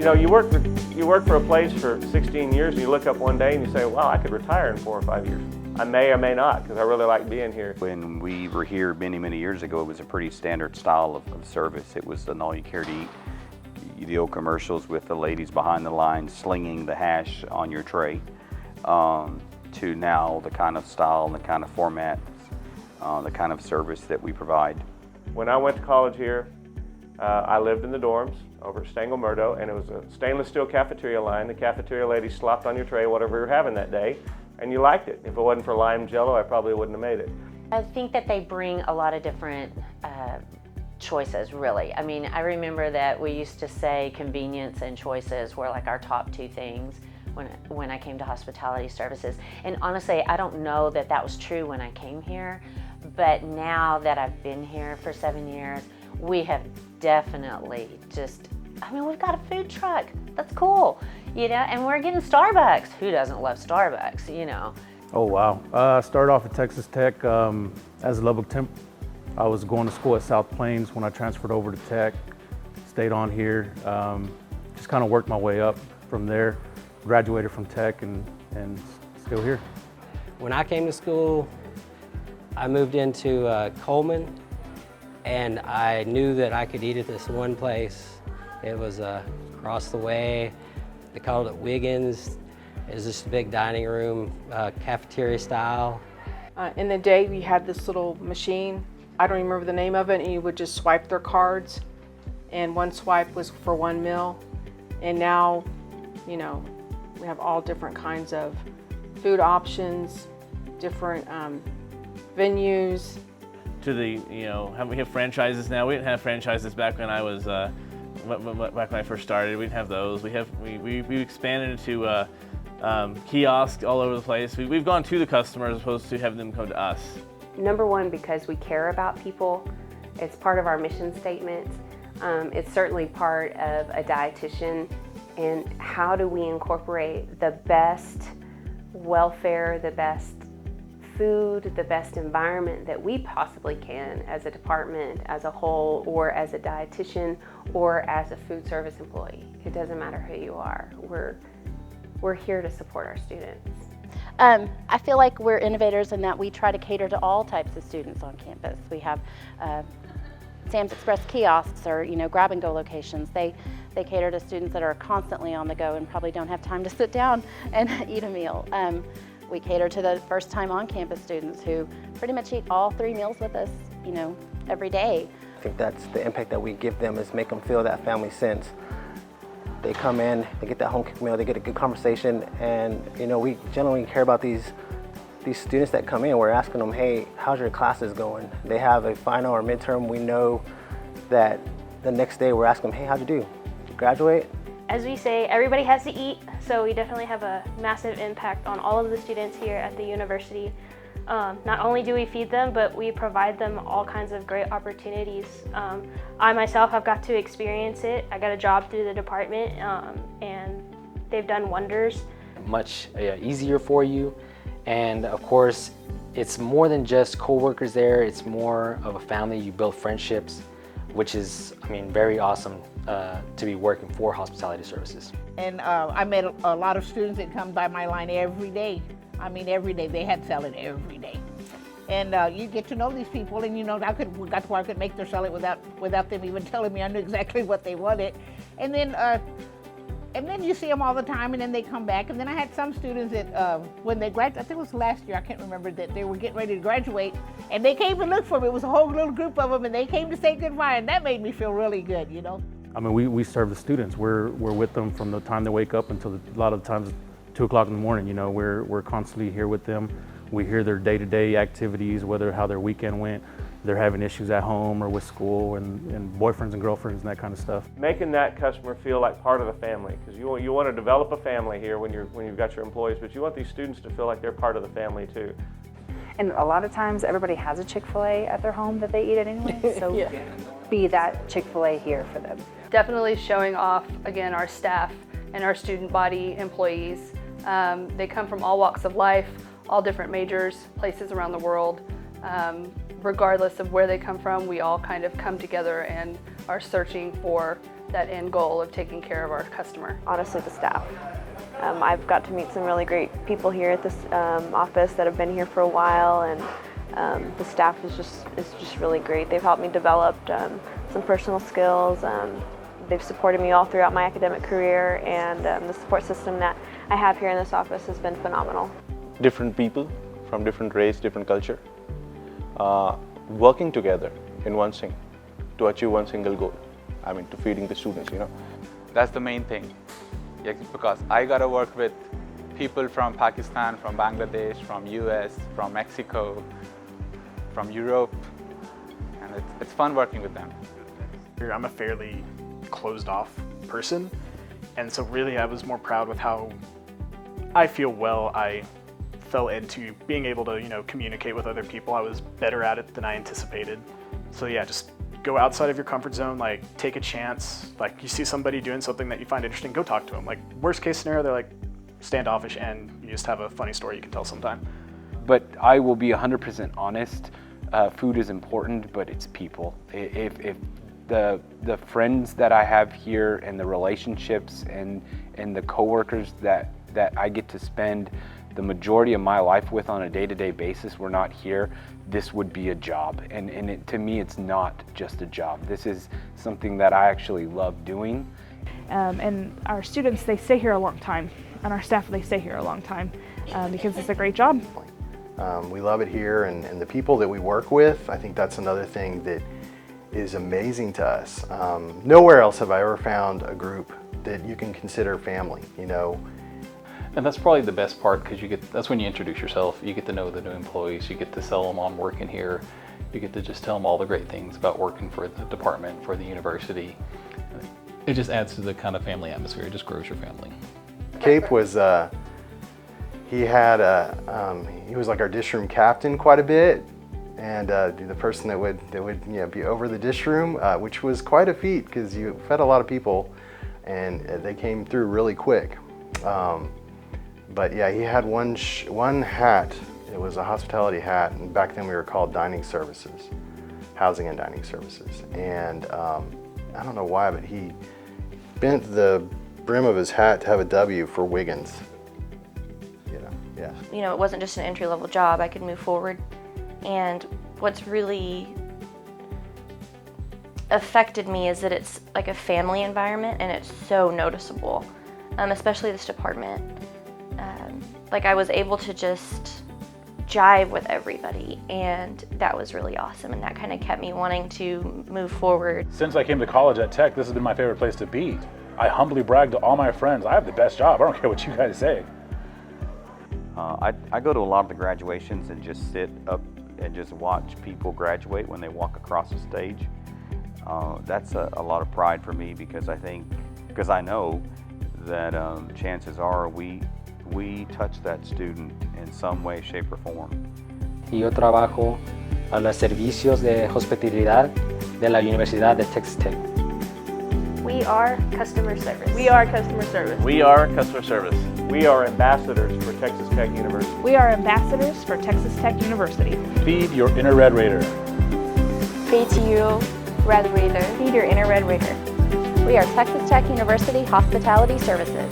You know, you work for a place for 16 years and you look up one day and you say, wow, I could retire in 4 or 5 years. I may or may not, because I really like being here. When we were here many years ago, it was a pretty standard style of service. It was an all-you-care-to-eat. The old commercials with the ladies behind the line slinging the hash on your tray, to now the kind of style and the kind of format, the kind of service that we provide. When I went to college here, I lived in the dorms over at Stengel Murdo, and it was a stainless steel cafeteria line. The cafeteria lady slopped on your tray whatever you were having that day, and you liked it. If it wasn't for lime jello, I probably wouldn't have made it. I think that they bring a lot of different choices, really. I mean, I remember that we used to say convenience and choices were like our top two things when I came to hospitality services. And honestly, I don't know that that was true when I came here, but now that I've been here for 7 years, we have definitely we've got a food truck. That's cool, you know, and we're getting Starbucks. Who doesn't love Starbucks, you know? Oh, wow. I started off at Texas Tech as a Lubbock temp. I was going to school at South Plains when I transferred over to Tech, stayed on here, just kind of worked my way up from there, graduated from Tech and still here. When I came to school, I moved into Coleman, and I knew that I could eat at this one place. It was across the way. They called it Wiggins. It was just a big dining room, cafeteria style. In the day, we had this little machine. I don't remember the name of it, and you would just swipe their cards, and one swipe was for one meal. And now, you know, we have all different kinds of food options, different venues. We have franchises now. We didn't have franchises back when I was back when I first started. We didn't have those. We expanded into kiosks all over the place. We've gone to the customer as opposed to having them come to us. Number one, because we care about people. It's part of our mission statement. It's certainly part of a dietitian. And how do we incorporate the best welfare, the best food, the best environment that we possibly can as a department, as a whole, or as a dietitian, or as a food service employee. It doesn't matter who you are. We're here to support our students. I feel like we're innovators in that we try to cater to all types of students on campus. We have Sam's Express kiosks or, you know, grab-and-go locations. They cater to students that are constantly on the go and probably don't have time to sit down and eat a meal. We cater to the first-time on-campus students who pretty much eat all 3 meals with us, you know, every day. I think that's the impact that we give them, is make them feel that family sense. They come in, they get that home-cooked meal, they get a good conversation, and you know, we genuinely care about these students that come in. We're asking them, hey, how's your classes going? They have a final or midterm. We know that the next day we're asking them, hey, how'd you do? Did you graduate? As we say, everybody has to eat, so we definitely have a massive impact on all of the students here at the university. Not only do we feed them, but we provide them all kinds of great opportunities. I myself have got to experience it. I got a job through the department, and they've done wonders. Much easier for you, and of course, it's more than just co-workers there. It's more of a family. You build friendships, which is, I mean, very awesome to be working for hospitality services. And I met a lot of students that come by my line every day. I mean, every day. They had salad every day. And you get to know these people, and you know, got to where I could make their salad without them even telling me. I knew exactly what they wanted. And then you see them all the time, and then they come back. And then I had some students that when they graduated, I think it was last year, I can't remember, that they were getting ready to graduate, and they came to look for me. It was a whole little group of them, and they came to say goodbye, and that made me feel really good, you know. I mean, we serve the students. We're with them from the time they wake up until a lot of times 2 o'clock in the morning. You know, we're constantly here with them. We hear their day-to-day activities, how their weekend went. They're having issues at home or with school and boyfriends and girlfriends and that kind of stuff. Making that customer feel like part of the family, because you want to develop a family here when you've got your employees, but you want these students to feel like they're part of the family too. And a lot of times everybody has a Chick-fil-A at their home that they eat at anyway, so yeah. Be that Chick-fil-A here for them. Definitely showing off, again, our staff and our student body employees. They come from all walks of life, all different majors, places around the world. regardless of where they come from, we all kind of come together and are searching for that end goal of taking care of our customer. Honestly, the staff. I've got to meet some really great people here at this office that have been here for a while, and the staff is just really great. They've helped me develop some personal skills. They've supported me all throughout my academic career, and the support system that I have here in this office has been phenomenal. Different people from different race, different culture, working together in one thing to achieve one single goal. I mean, to feeding the students, you know. That's the main thing. Yeah, because I got to work with people from Pakistan, from Bangladesh, from US, from Mexico, from Europe, and it's fun working with them. I'm a fairly closed off person, and so really I was more proud with how I feel well I fell into being able to, you know, communicate with other people. I was better at it than I anticipated. So yeah, just go outside of your comfort zone, like take a chance. Like you see somebody doing something that you find interesting, go talk to them. Like worst case scenario, they're like standoffish and you just have a funny story you can tell sometime. But I will be 100% honest, food is important, but it's people. If the friends that I have here and the relationships and the coworkers that I get to spend the majority of my life with on a day-to-day basis were not here, this would be a job. And to me, it's not just a job. This is something that I actually love doing. And our students, they stay here a long time. And our staff, they stay here a long time because it's a great job. We love it here, and the people that we work with, I think that's another thing that is amazing to us. Nowhere else have I ever found a group that you can consider family, you know. And that's probably the best part, because that's when you introduce yourself. You get to know the new employees, you get to sell them on working here, you get to just tell them all the great things about working for the department, for the university. It just adds to the kind of family atmosphere, it just grows your family. Cape was, he was like our dish room captain quite a bit, and the person that would you know, be over the dish room, which was quite a feat because you fed a lot of people, and they came through really quick. But yeah, he had one hat. It was a hospitality hat, and back then we were called dining services, housing and dining services. And I don't know why, but he bent the brim of his hat to have a W for Wiggins. Yeah. You know, it wasn't just an entry-level job. I could move forward. And what's really affected me is that it's like a family environment, and it's so noticeable, especially this department. Like I was able to just jive with everybody, and that was really awesome, and that kind of kept me wanting to move forward. Since I came to college at Tech, this has been my favorite place to be. I humbly brag to all my friends, I have the best job. I don't care what you guys say. I go to a lot of the graduations and just sit up and just watch people graduate when they walk across the stage. That's a lot of pride for me, because I know that chances are we touch that student in some way, shape, or form. Y yo trabajo a los servicios de hospitalidad de la Universidad de Texas Tech. We are customer service. We are customer service. We are customer service. We are ambassadors for Texas Tech University. We are ambassadors for Texas Tech University. Feed your inner Red Raider. Feed to you, Red Raider. Feed your inner Red Raider. We are Texas Tech University Hospitality Services.